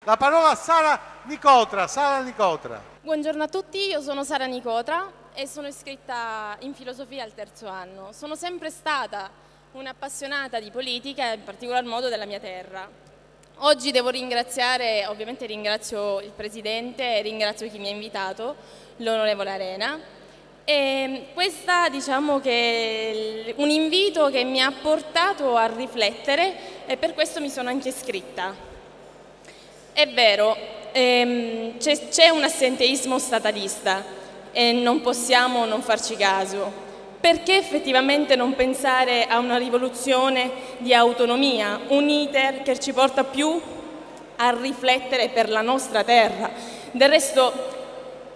La parola a Sara Nicotra. Sara Nicotra. Buongiorno a tutti, io sono Sara Nicotra e sono iscritta in filosofia al terzo anno. Sono sempre stata un'appassionata di politica, in particolar modo della mia terra. Oggi devo ringraziare, ovviamente ringrazio il Presidente e ringrazio chi mi ha invitato, l'onorevole Arena. E questa diciamo che è un invito che mi ha portato a riflettere e per questo mi sono anche iscritta. È vero, c'è un assenteismo statalista e non possiamo non farci caso. Perché effettivamente non pensare a una rivoluzione di autonomia, un iter che ci porta più a riflettere per la nostra terra? Del resto,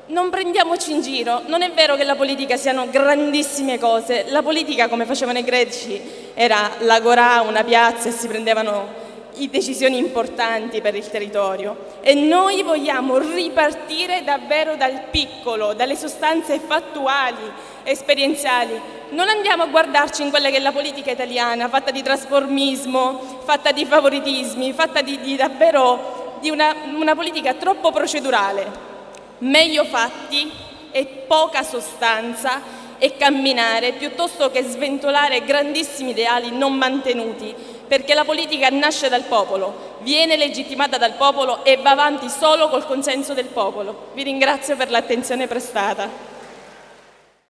non prendiamoci in giro, non è vero che la politica siano grandissime cose. La politica, come facevano i greci, era l'agorà, una piazza e si prendevano decisioni importanti per il territorio e noi vogliamo ripartire davvero dal piccolo, dalle sostanze fattuali, esperienziali. Non andiamo a guardarci in quella che è la politica italiana, fatta di trasformismo, fatta di favoritismi, fatta di davvero di una politica troppo procedurale. Meglio fatti e poca sostanza e camminare piuttosto che sventolare grandissimi ideali non mantenuti, perché la politica nasce dal popolo, viene legittimata dal popolo e va avanti solo col consenso del popolo. Vi ringrazio per l'attenzione prestata.